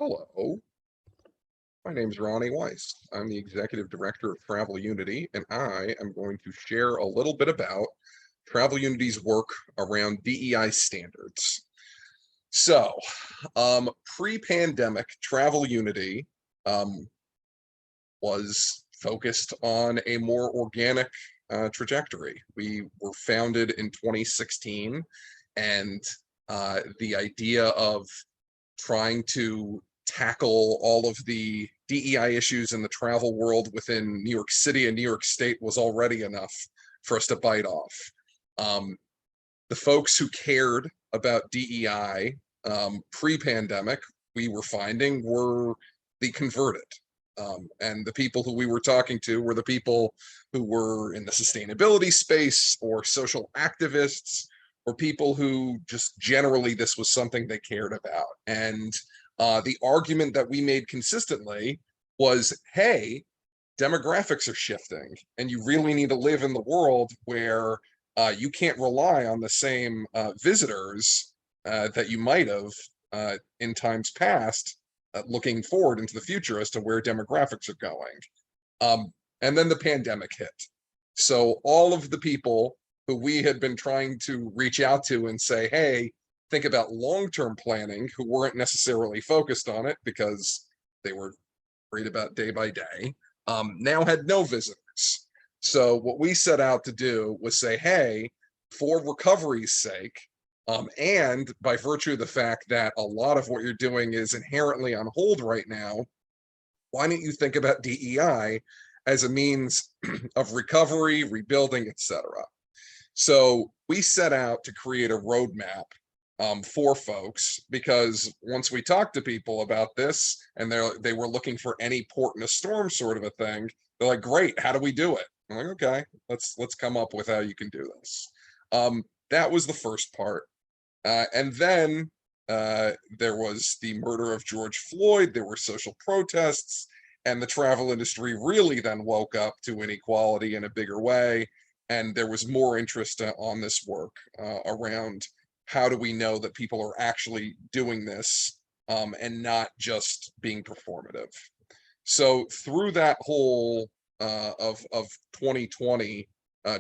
Hello, my name is Ronnie Weiss. I'm the Executive Director of Travel Unity, and I am going to share a little bit about Travel Unity's work around DEI standards. So, pre-pandemic, Travel Unity was focused on a more organic trajectory. We were founded in 2016, and the idea of trying to tackle all of the DEI issues in the travel world within New York City and New York State was already enough for us to bite off. The folks who cared about DEI pre-pandemic, we were finding were the converted. And the people who we were talking to were the people who were in the sustainability space or social activists or people who just generally this was something they cared about. And the argument that we made consistently was, hey, demographics are shifting and you really need to live in the world where you can't rely on the same visitors that you might have in times past, looking forward into the future as to where demographics are going. And then the pandemic hit. So all of the people who we had been trying to reach out to and say, hey, think about long-term planning, who weren't necessarily focused on it because they were worried about day by day, now had no visitors. So what we set out to do was say, hey, for recovery's sake, and by virtue of the fact that a lot of what you're doing is inherently on hold right now, why don't you think about DEI as a means of recovery, rebuilding, etc. So we set out to create a roadmap for folks, because once we talked to people about this and they were looking for any port in a storm sort of a thing, they're like, great, how do we do it? I'm like, okay, let's come up with how you can do this. That was the first part. And then there was the murder of George Floyd, there were social protests, and the travel industry really then woke up to inequality in a bigger way. And there was more interest on this work around how do we know that people are actually doing this and not just being performative. So through that whole of 2020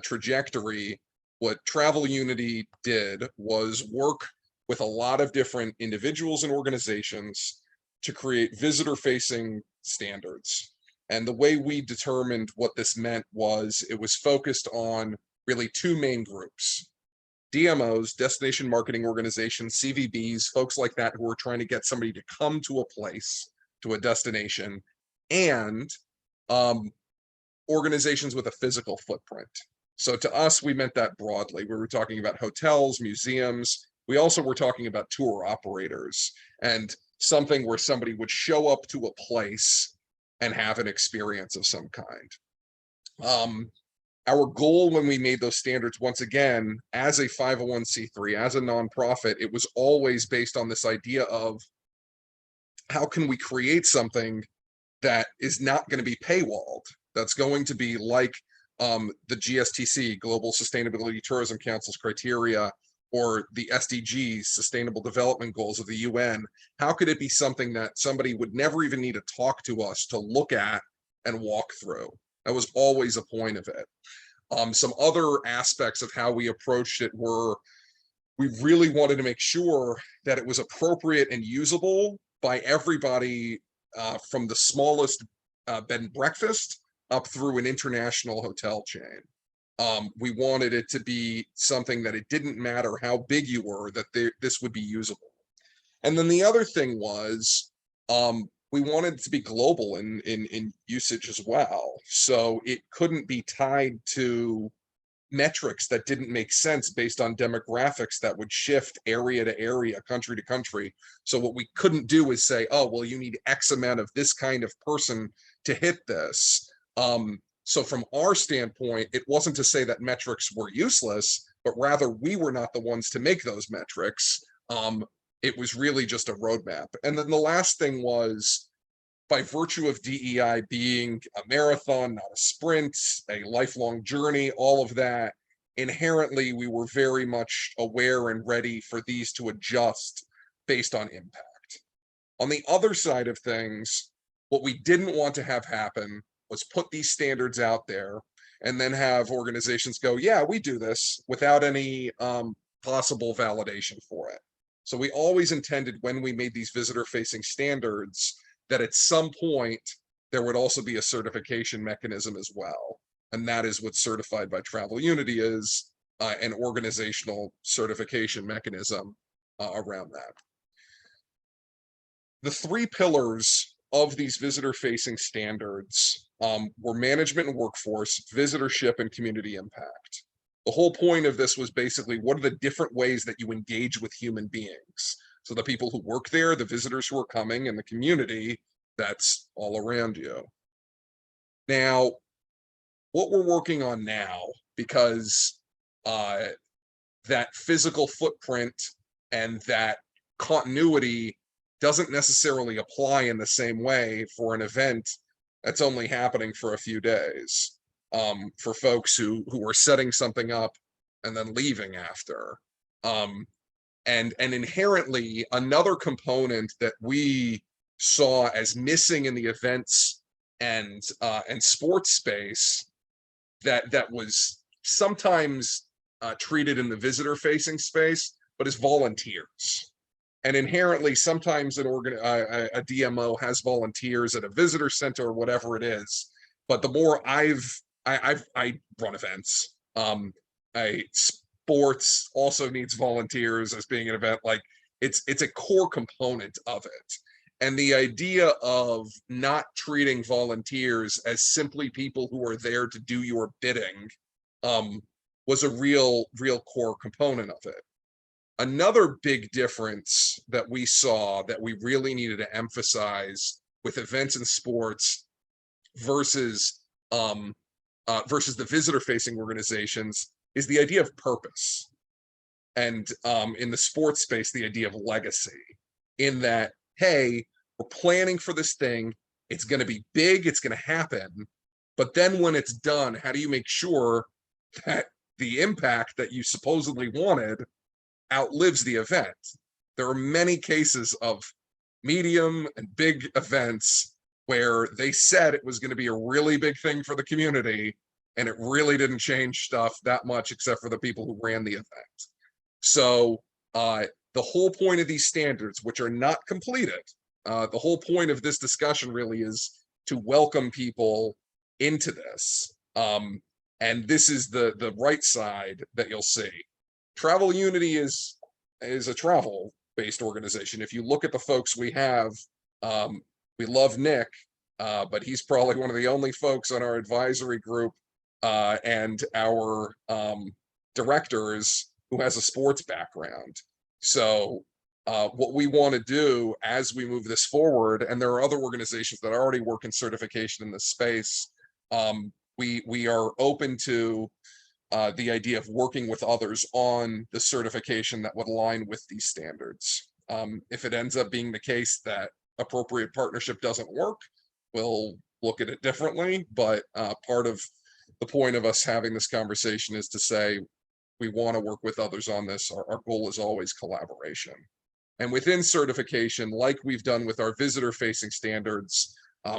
trajectory, what Travel Unity did was work with a lot of different individuals and organizations to create visitor-facing standards. And the way we determined what this meant was it was focused on really two main groups: DMOs, destination marketing organizations, CVBs, folks like that who are trying to get somebody to come to a place, to a destination, and organizations with a physical footprint. So to us, we meant that broadly. We were talking about hotels, museums. We also were talking about tour operators and something where somebody would show up to a place and have an experience of some kind. Our goal when we made those standards, once again, as a 501c3, as a nonprofit, it was always based on this idea of how can we create something that is not going to be paywalled, that's going to be like the GSTC, Global Sustainability Tourism Council's criteria, or the SDGs, Sustainable Development Goals of the UN. How could it be something that somebody would never even need to talk to us to look at and walk through? That was always a point of it. Some other aspects of how we approached it were, we really wanted to make sure that it was appropriate and usable by everybody, from the smallest bed and breakfast up through an international hotel chain. We wanted it to be something that it didn't matter how big you were, that this would be usable. And then the other thing was, we wanted it to be global in usage as well. So it couldn't be tied to metrics that didn't make sense based on demographics that would shift area to area, country to country. So what we couldn't do is say, oh, well, you need X amount of this kind of person to hit this. So from our standpoint, it wasn't to say that metrics were useless, but rather we were not the ones to make those metrics. It was really just a roadmap. And then the last thing was, by virtue of DEI being a marathon, not a sprint, a lifelong journey, all of that, inherently we were very much aware and ready for these to adjust based on impact. On the other side of things, what we didn't want to have happen was put these standards out there and then have organizations go, yeah, we do this without any possible validation for it. So we always intended when we made these visitor facing standards that at some point there would also be a certification mechanism as well. And that is what Certified by Travel Unity is, an organizational certification mechanism around that. The three pillars of these visitor facing standards were management and workforce, visitorship, and community impact. The whole point of this was basically what are the different ways that you engage with human beings? So the people who work there, the visitors who are coming, and the community that's all around you. Now, what we're working on now, because that physical footprint and that continuity doesn't necessarily apply in the same way for an event that's only happening for a few days, for folks who are setting something up and then leaving after. And inherently, another component that we saw as missing in the events and sports space that was sometimes treated in the visitor facing space, but as volunteers. And inherently, sometimes a DMO has volunteers at a visitor center or whatever it is. But the more I run events. Sports also needs volunteers as being an event. Like it's a core component of it. And the idea of not treating volunteers as simply people who are there to do your bidding was a real core component of it. Another big difference that we saw that we really needed to emphasize with events and sports versus the visitor-facing organizations is the idea of purpose. And in the sports space, the idea of legacy, in that, hey, we're planning for this thing, it's going to be big, it's going to happen, but then when it's done, how do you make sure that the impact that you supposedly wanted outlives the event? There are many cases of medium and big events where they said it was going to be a really big thing for the community, and it really didn't change stuff that much except for the people who ran the event. So the whole point of these standards, which are not completed, the whole point of this discussion really is to welcome people into this. And this is the right side that you'll see. Travel Unity is a travel-based organization. If you look at the folks we have, we love Nick, but he's probably one of the only folks on our advisory group and our directors who has a sports background. So what we want to do as we move this forward, and there are other organizations that already work in certification in this space, we are open to the idea of working with others on the certification that would align with these standards. If it ends up being the case that appropriate partnership doesn't work, we'll look at it differently. But part of the point of us having this conversation is to say we want to work with others on this. Our goal is always collaboration. And within certification, like we've done with our visitor-facing standards,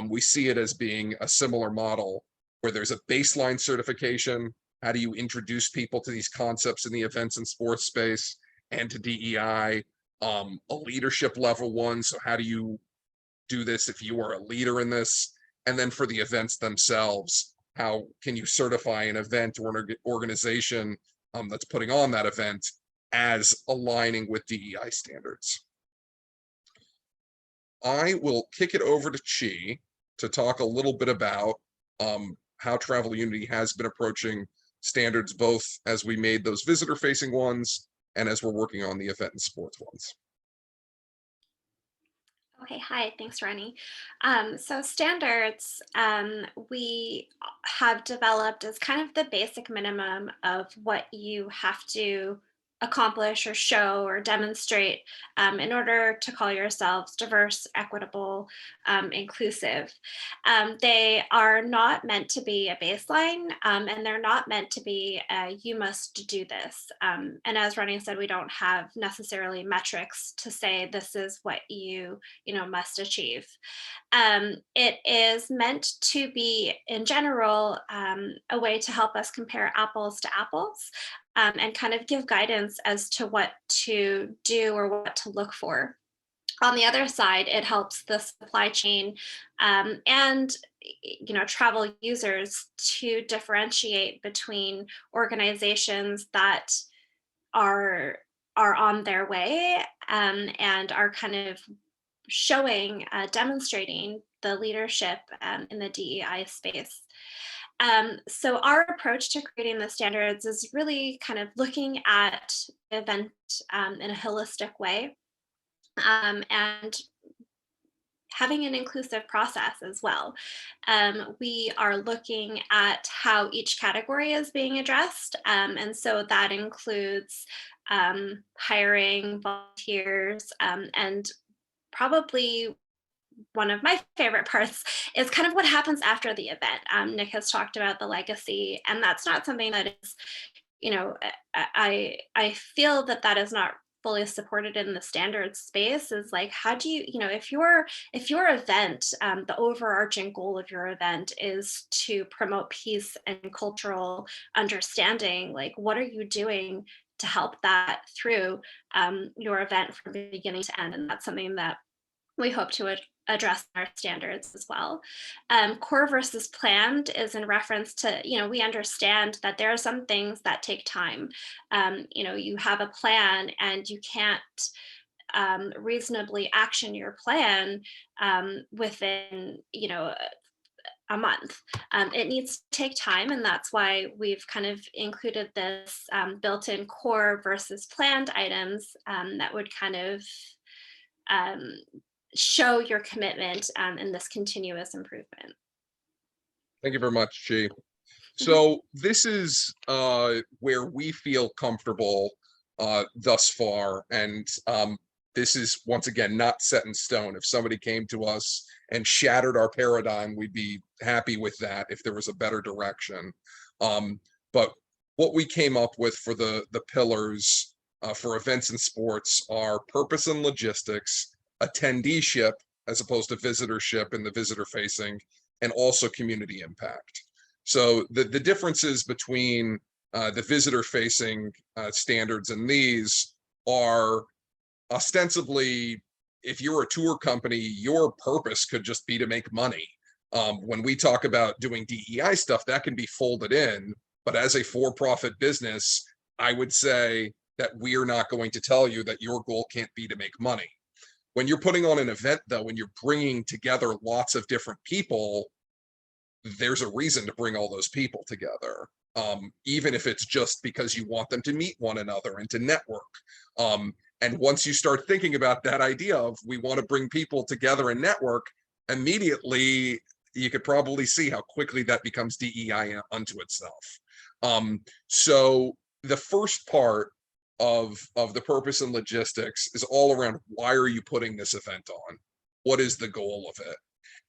we see it as being a similar model where there's a baseline certification. How do you introduce people to these concepts in the events and sports space and to DEI? A leadership level one. So how do you do this if you are a leader in this? And then for the events themselves, how can you certify an event or an organization that's putting on that event as aligning with DEI standards? I will kick it over to Chi to talk a little bit about how Travel Unity has been approaching standards, both as we made those visitor facing ones and as we're working on the event and sports ones. Okay, hi, thanks, Roni. So standards we have developed as kind of the basic minimum of what you have to accomplish or show or demonstrate in order to call yourselves diverse, equitable, inclusive. They are not meant to be a baseline, and they're not meant to be you must do this. And as Roni said, we don't have necessarily metrics to say this is what you know must achieve. It is meant to be, in general, a way to help us compare apples to apples, and kind of give guidance as to what to do or what to look for. On the other side, it helps the supply chain, and travel users to differentiate between organizations that are are on their way, and are kind of showing, demonstrating the leadership in the DEI space. So our approach to creating the standards is really kind of looking at the event in a holistic way, and having an inclusive process as well. We are looking at how each category is being addressed. And so that includes hiring volunteers, and probably one of my favorite parts is kind of what happens after the event. Nick has talked about the legacy, and that's not something that is, I feel that that is not fully supported in the standards space. Is like, how do you, if your event, the overarching goal of your event is to promote peace and cultural understanding, like what are you doing to help that through your event from beginning to end? And that's something that we hope to address our standards as well. Core versus planned is in reference to, we understand that there are some things that take time. You have a plan and you can't reasonably action your plan within, a month. It needs to take time, and that's why we've kind of included this built-in core versus planned items that would kind of um, show your commitment in this continuous improvement. Thank you very much, Chi. Mhm. So this is where we feel comfortable thus far, and this is once again not set in stone. If somebody came to us and shattered our paradigm, we'd be happy with that if there was a better direction. But what we came up with for the pillars for events and sports are purpose and logistics, attendeeship as opposed to visitorship in the visitor facing, and also community impact. So the differences between the visitor facing standards and these are ostensibly, if you're a tour company, your purpose could just be to make money. When we talk about doing DEI stuff, that can be folded in, but as a for-profit business, I would say that we're not going to tell you that your goal can't be to make money. When you're putting on an event, though, when you're bringing together lots of different people, there's a reason to bring all those people together, even if it's just because you want them to meet one another and to network. And once you start thinking about that idea of we want to bring people together and network, immediately you could probably see how quickly that becomes DEI unto itself. So the first part of the purpose and logistics is all around, why are you putting this event on? What is the goal of it?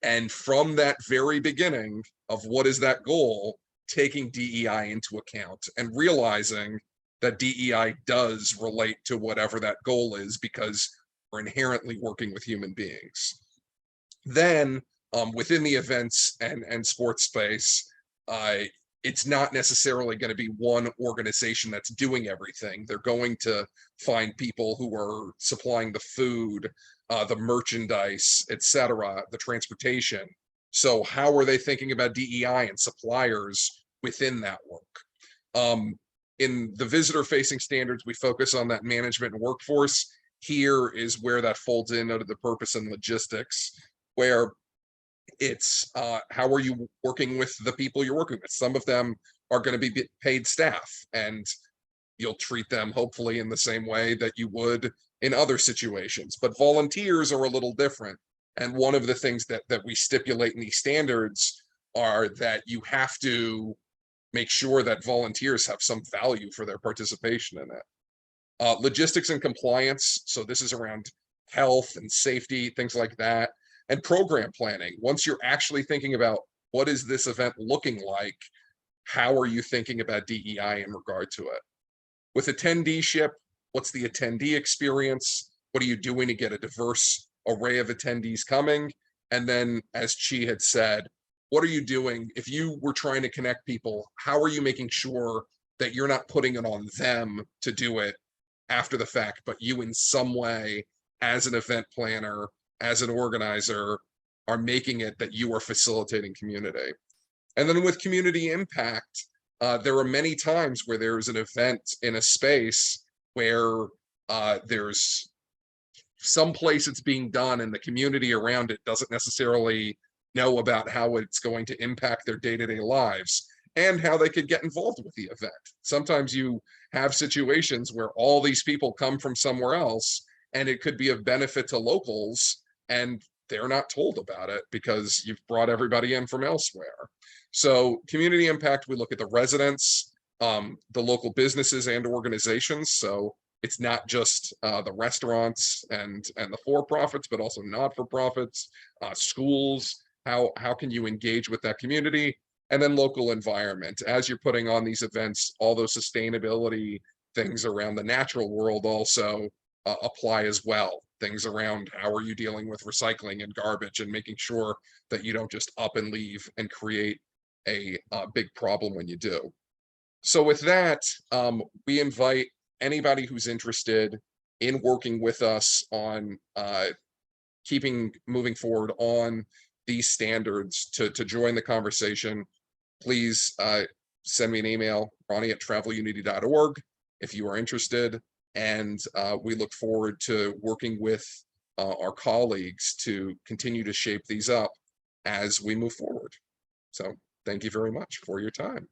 And from that very beginning of what is that goal, taking DEI into account and realizing that DEI does relate to whatever that goal is, because we're inherently working with human beings. Then within the events and sports space, it's not necessarily going to be one organization that's doing everything. They're going to find people who are supplying the food, the merchandise, etc., the transportation. So how are they thinking about DEI and suppliers within that work? In the visitor facing standards, we focus on that management and workforce. Here is where that folds in under the purpose and logistics, where it's how are you working with the people you're working with? Some of them are going to be paid staff, and you'll treat them hopefully in the same way that you would in other situations. But volunteers are a little different. And one of the things that we stipulate in these standards are that you have to make sure that volunteers have some value for their participation in it. Logistics and compliance. So this is around health and safety, things like that. And program planning. Once you're actually thinking about what is this event looking like, how are you thinking about DEI in regard to it? With attendeeship, what's the attendee experience? What are you doing to get a diverse array of attendees coming? And then, as Chi had said, what are you doing if you were trying to connect people? How are you making sure that you're not putting it on them to do it after the fact, but you in some way, as an event planner, as an organizer, are making it that you are facilitating community? And then with community impact, there are many times where there's an event in a space where there's some place it's being done and the community around it doesn't necessarily know about how it's going to impact their day-to-day lives and how they could get involved with the event. Sometimes you have situations where all these people come from somewhere else and it could be of benefit to locals and they're not told about it because you've brought everybody in from elsewhere. So community impact, we look at the residents, the local businesses and organizations. So it's not just the restaurants and the for-profits, but also not-for-profits, schools. How can you engage with that community? And then local environment. As you're putting on these events, all those sustainability things around the natural world also apply as well. Things around how are you dealing with recycling and garbage and making sure that you don't just up and leave and create a big problem when you do. So with that, we invite anybody who's interested in working with us on moving forward on these standards to join the conversation. Please send me an email, Roni@travelunity.org, if you are interested. And we look forward to working with our colleagues to continue to shape these up as we move forward. So thank you very much for your time.